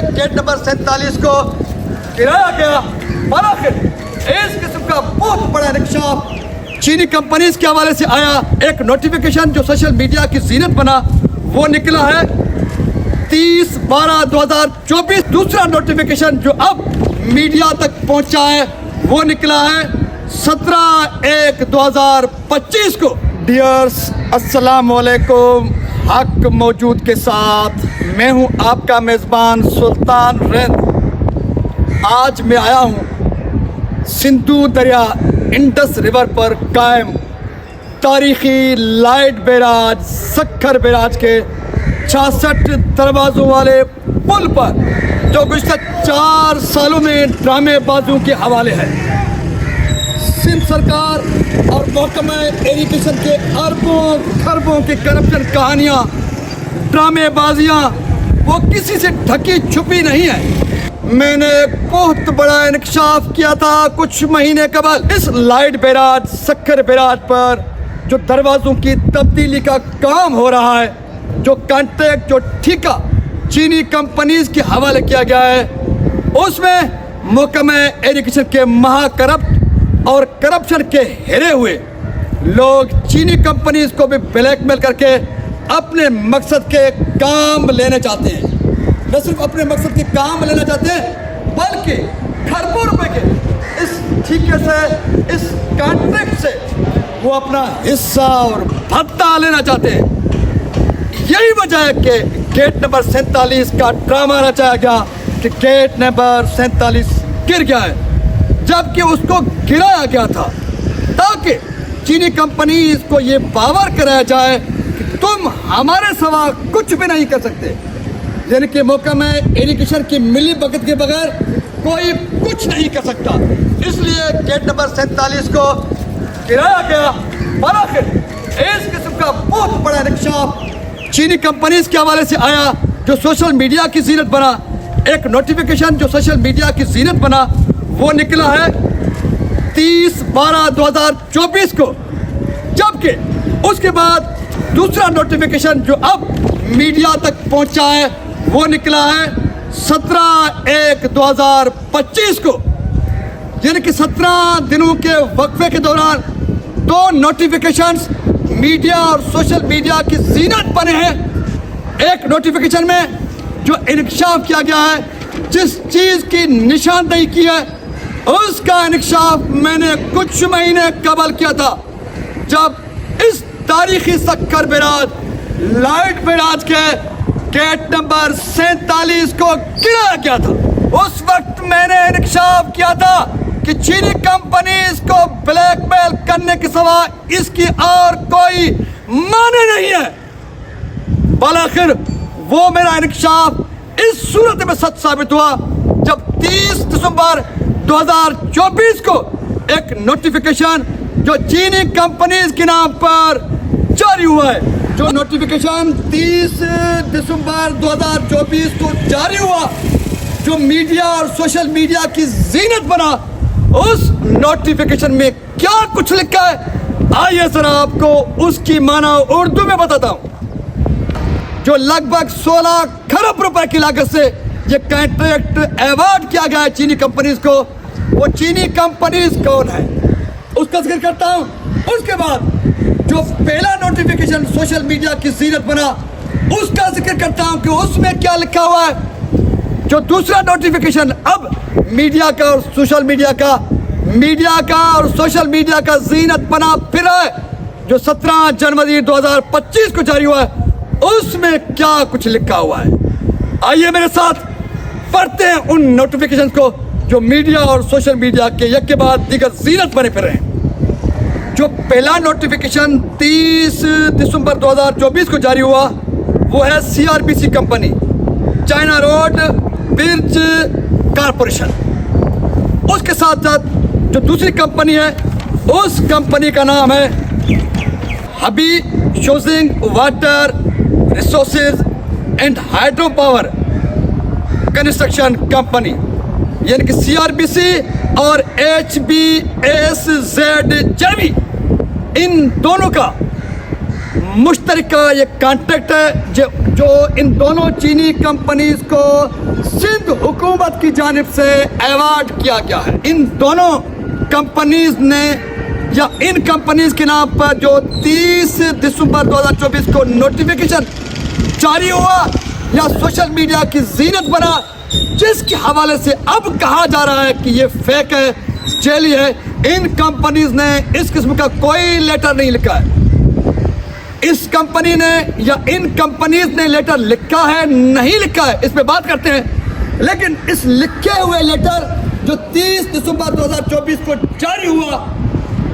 Gate number 47 को गिराया गया। और आखिर इस किस्म का बहुत बड़ा इंकशाफ चीनी कंपनीज के हवाले से आया। एक नोटिफिकेशन जो सोशल मीडिया की जीनत बना वो निकला है 30/12/2024। दूसरा नोटिफिकेशन जो अब मीडिया तक पहुंचा है वो निकला है 17/1/2025 को। डियर्स, अस्सलाम वालेकुम। हक मौजूद के साथ मैं हूं आपका मेज़बान सुल्तान रिंद। आज मैं आया हूं सिंधु दरिया इंडस रिवर पर कायम तारीखी लाइट बैराज सक्खर बैराज के 66 दरवाज़ों वाले पुल पर जो गुज़श्ता 4 सालों में ड्रामेबाजों के हवाले है। सिंध सरकार और महकमा इरिगेशन के अरबों खरबों की करप्शन कहानियाँ ड्रामेबाजियाँ वो किसी से ढकी छुपी नहीं है। मैंने एक बहुत बड़ा इंकशाफ किया था कुछ महीने कबल। इस लाइट बैराज सक्खर बैराज पर जो दरवाज़ों की तब्दीली का काम हो रहा है, जो कॉन्ट्रैक्ट जो ठेका चीनी कंपनीज के हवाले किया गया है, उसमें महकमा इरिगेशन के महाकरप्ट और करप्शन के हिरे हुए लोग चीनी कंपनीज को भी ब्लैकमेल करके अपने मकसद के काम लेना चाहते हैं। न सिर्फ अपने मकसद के काम लेना चाहते हैं बल्कि खरबों रुपए के इस ठेके से, इस कॉन्ट्रैक्ट से वो अपना हिस्सा और भत्ता लेना चाहते हैं। यही वजह है कि गेट नंबर 47 का ड्रामा रचाया गया कि गेट नंबर 47 गिर गया है, जबकि उसको गिराया गया था ताकि चीनी कंपनीज को ये बावर कराया जाए कि तुम हमारे सिवा कुछ भी नहीं कर सकते। यानी कि महकमा इरिगेशन की मिली भगत के बगैर कोई कुछ नहीं कर सकता। इसलिए गेट नंबर 47 को गिराया गया। और आखिर इस किस्म का बहुत बड़ा इंकशाफ चीनी कंपनीज के हवाले से आया जो सोशल मीडिया की जीनत बना। एक नोटिफिकेशन जो सोशल मीडिया की जीनत बना वो निकला है 30/12/2024 को। जबकि उसके बाद दूसरा नोटिफिकेशन जो अब मीडिया तक पहुंचा है वो निकला है 17/1/2025 को। यानी कि 17 दिनों के वक्फे के दौरान 2 नोटिफिकेशंस मीडिया और सोशल मीडिया की जीनत बने हैं। एक नोटिफिकेशन में जो इंकशाफ किया गया है, जिस चीज़ की निशानदेही की है, उसका इंकशाफ मैंने कुछ महीने कबल किया था जब इस तारीखी सक्खर बैराज लाइट बैराज के गेट नंबर 47 को गिराया गया था। उस वक्त मैंने इंकशाफ किया था कि चीनी कंपनीज को ब्लैकमेल करने के सिवा इसकी और कोई माने नहीं है। बालाखिर वो मेरा इंकशाफ इस सूरत में सच साबित हुआ जब 30 दिसंबर 2024 को एक नोटिफिकेशन जो चीनी कंपनीज के नाम पर जारी हुआ है, जो नोटिफिकेशन 30 दिसंबर 2024 को जारी हुआ, जो मीडिया और सोशल मीडिया की जीनत बना, उस नोटिफिकेशन में क्या कुछ लिखा है आइए जरा आपको उसकी माना उर्दू में बताता हूँ। जो लगभग 16 खरब रुपए की लागत से ये कॉन्ट्रैक्ट अवार्ड किया गया है चीनी कंपनीज को, वो चीनी कंपनीज कौन है उसका जिक्र करता हूँ। उसके बाद जो पहला नोटिफिकेशन सोशल मीडिया की जीनत बना उसका जिक्र करता हूँ कि उसमें क्या लिखा हुआ है। जो दूसरा नोटिफिकेशन अब मीडिया का और सोशल मीडिया का और सोशल मीडिया का जीनत बना फिर है, जो 17 जनवरी 2025 को जारी हुआ है, उसमें क्या कुछ लिखा हुआ है। आइए मेरे साथ पढ़ते हैं उन नोटिफिकेशन को जो मीडिया और सोशल मीडिया के एक के बाद दीगर जीनत बने फिर रहे हैं। जो पहला नोटिफिकेशन 30 दिसंबर 2024 को जारी हुआ वो है CRBC company, China road bridge corporation. उसके साथ साथ जो दूसरी कंपनी है उस कंपनी का नाम है हबी शोजिंग water resources and hydro power construction company, यानी कि CRBC और HBSZ इन दोनों का मुश्तरका ये कॉन्ट्रैक्ट है जो इन दोनों चीनी कंपनीज को सिंध हुकूमत की जानिब से अवार्ड किया गया है। इन दोनों कंपनीज ने या इन कंपनीज के नाम पर जो 30 दिसंबर 2024 को नोटिफिकेशन जारी हुआ या सोशल मीडिया की जीनत बना, जिसके हवाले से अब कहा जा रहा है कि ये फेक है, जेली है, इन कंपनीज ने इस किस्म का कोई लेटर नहीं लिखा है। इस कंपनी ने या इन कंपनीज ने लेटर लिखा है नहीं लिखा है, इस पे बात करते हैं। लेकिन इस लिखे हुए लेटर जो 30 दिसंबर 2024 को जारी हुआ,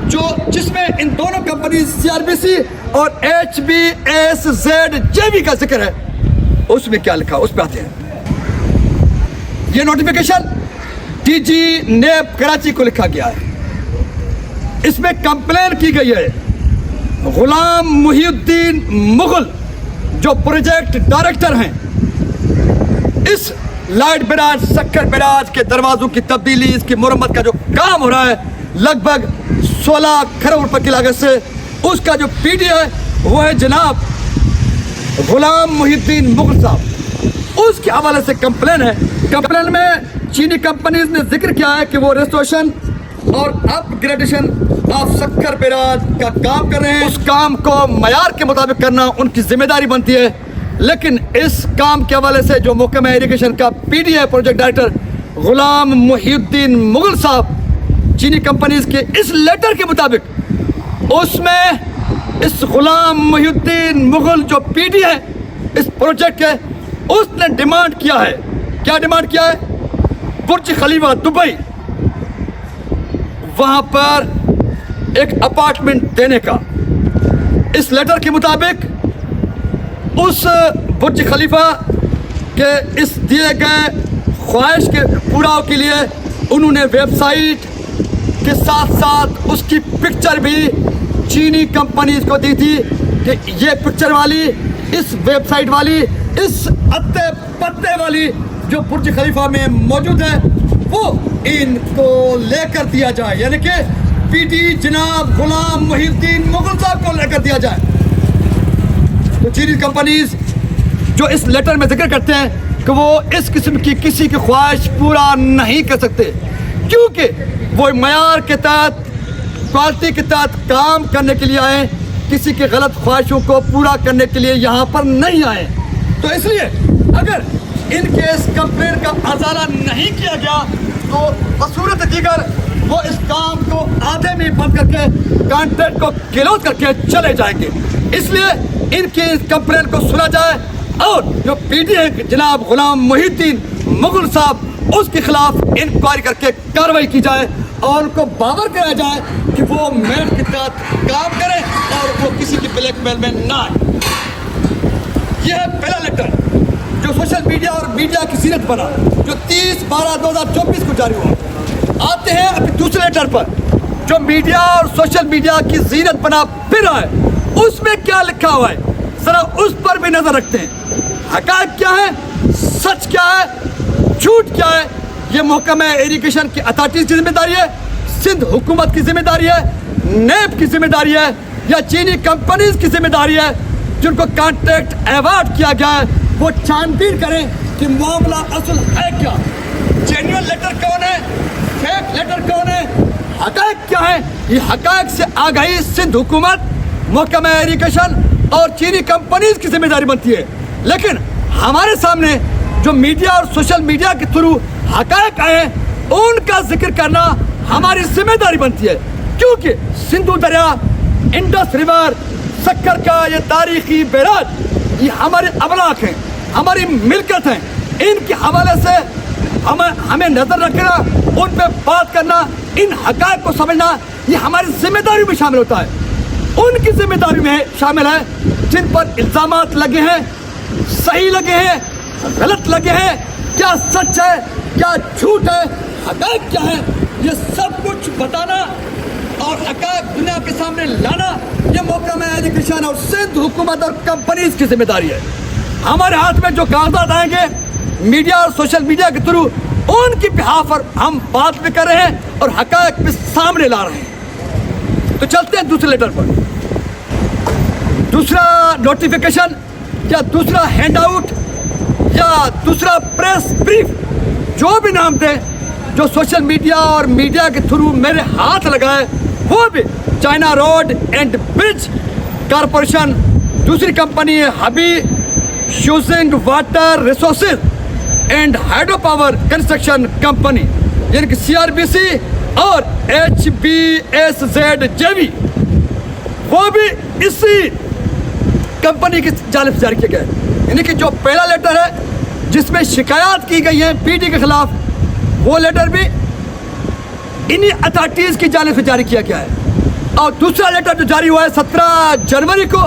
जो जिसमें इन दोनों कंपनी CRBC और HBSZJV का जिक्र है, उसमें क्या लिखा उस पे आते हैं। ये नोटिफिकेशन DG NAB कराची को लिखा गया है। इसमें कंप्लेन की गई है गुलाम मुहीउद्दीन मुगल जो प्रोजेक्ट डायरेक्टर हैं, इस लाइट बैराज सक्कर बैराज के दरवाजों की तब्दीली, इसकी मुरम्मत का जो काम हो रहा है लगभग 16 करोड़ रुपए की लागत से, उसका जो PD है वो है जनाब गुलाम मुहीउद्दीन मुगल साहब। उसके हवाले से कंप्लेन है। कंप्लेन में चीनी कंपनीज ने जिक्र किया है कि वो रेस्टोरेशन और अपग्रेडेशन ऑफ सक्कर बैराज का काम कर रहे हैं। उस काम को मयार के मुताबिक करना उनकी जिम्मेदारी बनती है। लेकिन इस काम के हवाले से जो महकमा इरिगेशन का PD है, प्रोजेक्ट डायरेक्टर गुलाम मुहीउद्दीन मुगल साहब, चीनी कंपनीज के इस लेटर के मुताबिक उसमें इस गुलाम मुहीउद्दीन मुगल जो PD है इस प्रोजेक्ट के, उसने डिमांड किया है। क्या डिमांड किया है? बुर्ज खलीफा दुबई, वहां पर एक अपार्टमेंट देने का। इस लेटर के मुताबिक उस बुर्ज खलीफा के इस दिए गए ख्वाहिश के पूरा के लिए उन्होंने वेबसाइट के साथ साथ उसकी पिक्चर भी चीनी कंपनीज को दी थी कि ये पिक्चर वाली, इस वेबसाइट वाली, इस अत्ते पत्ते वाली जो बुर्ज खलीफा में मौजूद है वो इनको लेकर दिया जाए, यानी कि PD जनाब गुलाम मुहीउद्दीन मुगल साहब को लेकर दिया जाए। तो चीनी कंपनीज जो इस लेटर में जिक्र करते हैं कि वो इस किस्म की किसी की ख्वाहिश पूरा नहीं कर सकते, क्योंकि वो मयार के तहत, क्वालिटी के तहत काम करने के लिए आए, किसी की गलत ख्वाहिशों को पूरा करने के लिए यहाँ पर नहीं आए। तो इसलिए अगर इनके इस कंप्लेन का अजाला नहीं किया गया तो बसूरत दीगर वो इस काम को आधे में बंद करके कॉन्ट्रैक्ट को क्लोज करके चले जाएंगे। इसलिए इनके इस कंप्लेन को सुना जाए और जो PD है जनाब गुलाम मुहीउद्दीन मुगल साहब, उसके खिलाफ इंक्वायरी करके कार्रवाई की जाए और उनको बावर कराया जाए कि वो मेरिट के तहत काम करें और वो किसी की ब्लैकमेल में ना आए। यह है पहला लेटर जो सोशल मीडिया और मीडिया की जीनत बना, जो 30/12/2024 को जारी हुआ। आते हैं अभी दूसरे लेटर पर जो मीडिया और सोशल मीडिया की जीनत बना फिर रहा है। उसमें क्या लिखा हुआ है जरा उस पर भी नजर रखते हैं। हक़ाइक़ क्या है, सच क्या है, झूठ क्या है, ये महकमा इरिगेशन की अथॉरिटीज की जिम्मेदारी है, सिंध हुकूमत की जिम्मेदारी है, NAB की जिम्मेदारी है या चीनी कंपनीज की जिम्मेदारी है जिनको कॉन्ट्रैक्ट अवार्ड किया गया है वो छानबीन करें कि मामला असल है क्या, जेन्युइन लेटर कौन है, फेक लेटर कौन है, हक़ाइक़ क्या है। ये हक़ाइक़ से आगाही सिंध हुकूमत, महकमा इरिगेशन और चीनी कंपनीज की जिम्मेदारी बनती है। लेकिन हमारे सामने जो मीडिया और सोशल मीडिया के थ्रू हक़ाइक़ आए उनका जिक्र करना हमारी जिम्मेदारी बनती है, क्योंकि सिंधु दरिया, इंडस रिवर, सक्कर का ये तारीखी बैराज ये हमारे अवलाक हैं, हमारी मिल्कत हैं। इनके हवाले से हमें नजर रखना, उन पे बात करना, इन हक़ाइक़ को समझना ये हमारी जिम्मेदारी में शामिल होता है। उनकी जिम्मेदारी में शामिल है जिन पर इल्ज़ामात लगे हैं, सही लगे हैं, गलत लगे हैं, क्या सच है, क्या झूठ है, हक़ाइक़ क्या है, ये सब कुछ बताना और हक़ाइक़ दुनिया के सामने लाना ये महकमा इरिगेशन और सिंध हुकूमत और कंपनीज की जिम्मेदारी है। हमारे हाथ में जो कागजात आएंगे मीडिया और सोशल मीडिया के थ्रू उनकी बिहाफ पर हम बात भी कर रहे हैं और हक़ाइक़ भी सामने ला रहे हैं। तो चलते हैं दूसरे लेटर पर। दूसरा नोटिफिकेशन या दूसरा हैंड आउट या दूसरा प्रेस ब्रीफ, जो भी नाम थे, जो सोशल मीडिया और मीडिया के थ्रू मेरे हाथ लगाए, वो भी China road and bridge corporation, दूसरी कंपनी है हबी शूजिंग water resources and hydro power construction company, यानी कि CRBC और HBSZJV, वो भी इसी कंपनी की जानिब से जारी किया गया है। यानी कि जो पहला लेटर है जिसमें शिकायत की गई है PD के खिलाफ, वो लेटर भी इन्हीं अथॉरिटीज़ की जानिब से जारी किया गया है। और दूसरा लेटर जो जारी हुआ है 17 जनवरी को,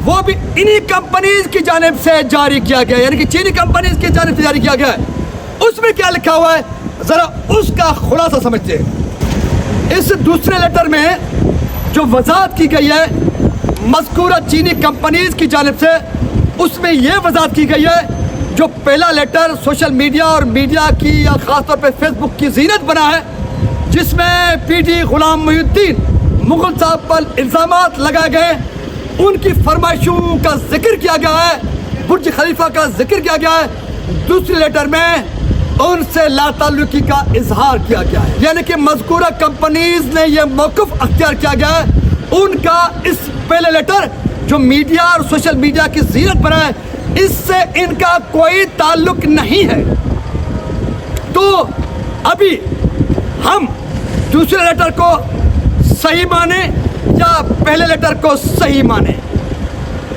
वो भी इन्हीं कंपनीज की जानिब से जारी किया गया है, यानी कि चीनी कंपनीज की जानिब से जारी किया गया है। उसमें क्या लिखा हुआ है, ज़रा उसका खुलासा समझते हैं। इस दूसरे लेटर में जो वजाहत की गई है मज़कूरा चीनी कंपनीज की जानिब से, उसमें यह वजाहत की गई है जो पहला लेटर सोशल मीडिया और मीडिया की या ख़ासतौर पर फेसबुक की जीनत बना है, जिसमें PD गुलाम मोहिउद्दीन मुगल साहब पर इल्ज़ामात लगाए गए, उनकी फरमाइशों का जिक्र किया गया है, बुर्ज खलीफा का जिक्र किया गया है। दूसरे लेटर में उनसे लाताल्लुकी का इजहार किया गया है, यानी कि मज़कूरा कंपनीज ने यह मौक़िफ़ अख्तियार किया गया है उनका इस पहले लेटर जो मीडिया और सोशल मीडिया की जीनत बना है, इससे इनका कोई ताल्लुक नहीं है। तो अभी हम दूसरे लेटर को सही माने या पहले लेटर को सही माने,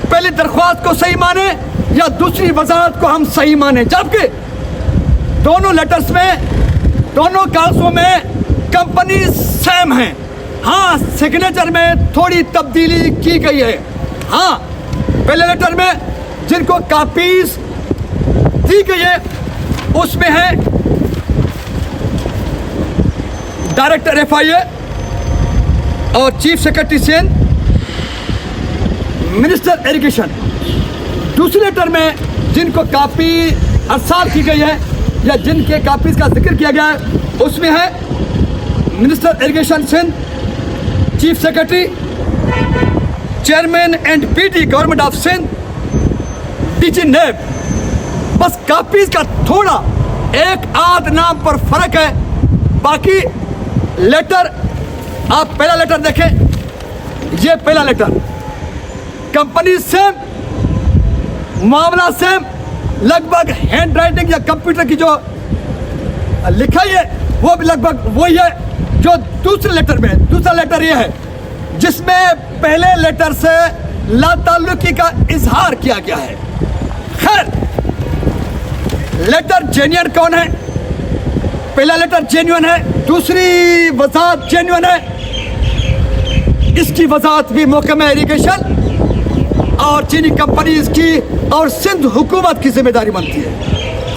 पहली दरख्वास्त को सही माने या दूसरी वजाहत को हम सही माने, जबकि दोनों लेटर्स में, दोनों कागजों में कंपनी सेम है। हाँ, सिग्नेचर में थोड़ी तब्दीली की गई है। हाँ, पहले लेटर में जिनको कापीज दी गई है उसमें है डायरेक्टर FIA और chief secretary Sen, minister irrigation. दूसरे लेटर में जिनको कापी अरसाल की गई है या जिनके कापीज का जिक्र किया गया है, उसमें है minister irrigation Sindh, chief secretary, chairman and PD government of Sindh, DG NAB. बस कापीज का थोड़ा एक आध नाम पर फर्क है, बाकी लेटर आप पहला लेटर देखें, ये पहला लेटर, कंपनी सेम, मामला सेम, लगभग हैंड राइटिंग या कंप्यूटर की जो लिखाई है वो भी लगभग वही है जो दूसरे लेटर में। दूसरा लेटर ये है जिसमें पहले लेटर से लाताल्लुकी का इजहार किया गया है। खैर, लेटर जेन्युइन कौन है? पहला लेटर जेन्युइन है, दूसरी वजाहत जेन्युइन है। इसकी वजाहत भी महकमा इरिगेशन और चीनी कंपनीज की और सिंध हुकूमत की जिम्मेदारी बनती है।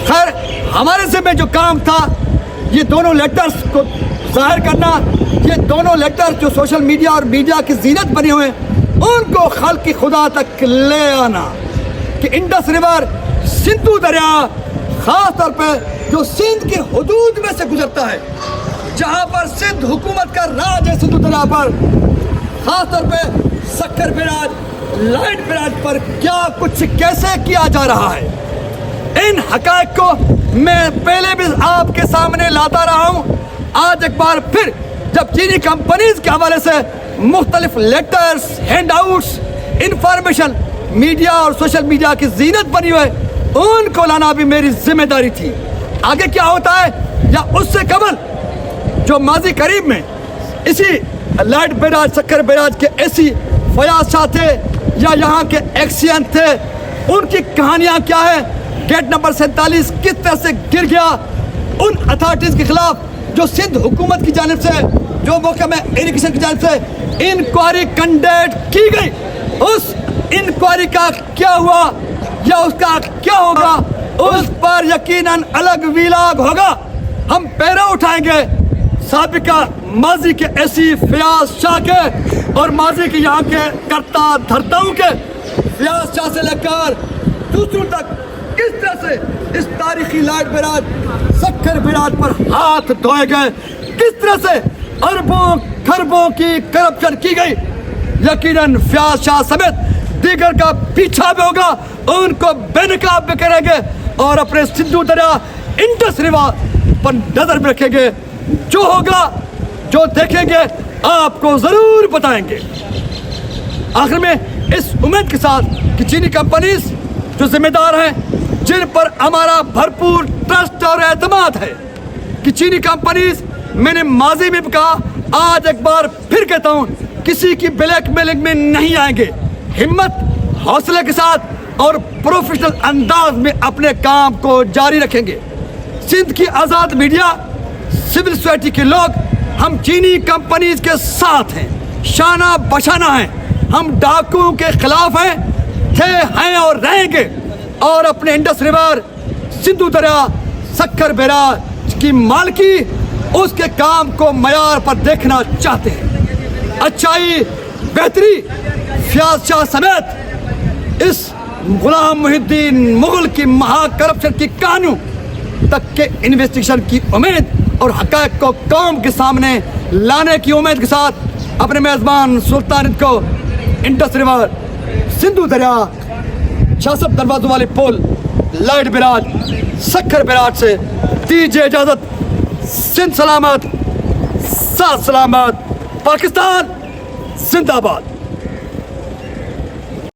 खैर, हमारे ज़िम्मे जो काम था ये दोनों लेटर्स को जाहिर करना, ये दोनों लेटर जो सोशल मीडिया और मीडिया की जीनत बने हुए हैं उनको खल्क़ खुदा तक ले आना कि इंडस रिवर, सिंधु दरिया, ख़ास तौर पर जो सिंध की हदूद में से गुजरता है, जहाँ पर सिंध हुकूमत का राज है, सिंधु दरिया पर, ख़ास तौर पर सक्कर बैराज, लाइट बैराज पर क्या कुछ कैसे किया जा रहा है, इन हक़ाइक़ को मैं पहले भी आपके सामने लाता रहा हूँ। आज एक बार फिर जब चीनी कंपनीज के हवाले से मुख्तलिफ लेटर्स, हैंडआउट्स, इंफॉर्मेशन मीडिया और सोशल मीडिया की जीनत बनी हुई है, उनको लाना भी मेरी जिम्मेदारी थी। आगे क्या होता है या उससे कबल जो माजी करीब में इसी लाइट बैराज, सक्कर बैराज के ऐसी फयाज शाह थे या यहाँ के एक्सियन थे, उनकी कहानियाँ क्या है, गेट नंबर 47 किस तरह से गिर गया, उन अथॉरिटीज़ के खिलाफ जो सिंध हुकूमत की जानिब से, जो महकमा इरिगेशन की जानिब से इंक्वायरी कंडक्ट की गई, उस इंक्वायरी का क्या हुआ या उसका क्या होगा, उस पर यकीनन अलग वीलाग होगा। हम पैरा उठाएंगे साबिका माजी के ऐसी फयाज शाह के और माजी के यहाँ के करता धरताओं के, फयाज शाह से लेकर दूसरों तक किस तरह से इस तारीखी लाइट बैराज, सक्कर बैराज पर हाथ धोए गए, किस तरह से अरबों खरबों की करप्शन की गई। यकीनन फयाज शाह समेत दीगर का पीछा भी होगा, उनको बेनकाब भी करेंगे। और अपने सिंधु दरिया इंडस रिवर पर नजर भी रखेंगे। जो होगा, जो देखेंगे, आपको जरूर बताएंगे। आखिर में इस उम्मीद के साथ कि चीनी कंपनीज जो जिम्मेदार हैं, जिन पर हमारा भरपूर ट्रस्ट और एतमाद है, कि चीनी कंपनीज, मैंने माजी में भी कहा, आज एक बार फिर कहता हूं, किसी की ब्लैकमेलिंग में नहीं आएंगे। हिम्मत, हौसले के साथ और प्रोफेशनल अंदाज में अपने काम को जारी रखेंगे। सिंध की आज़ाद मीडिया, सिविल सोसाइटी के लोग, हम चीनी कंपनीज के साथ हैं, शाना बशाना हैं। हम डाकुओं के खिलाफ हैं, थे, हैं और रहेंगे। और अपने इंडस रिवर, सिंधु दरिया, सक्कर बैराज की मालकी, उसके काम को मयार पर देखना चाहते हैं। अच्छाई, बेहतरी, फियाज शाह समेत इस गुलाम मुहिद्दीन मुगल की महाकरप्शन की कहानियों तक के इन्वेस्टिगेशन की उम्मीद और हक़ाइक़ को कौम के सामने लाने की उम्मीद के साथ अपने मेज़बान सुल्तानियत को इंडस रिवर, सिंधु दरिया, 66 दरवाज़ों वाले पुल, लाइट बैराज, सक्कर बैराज से दीजिए इजाज़त। सिंध सलामत, साथ सलामत, पाकिस्तान जिंदाबाद।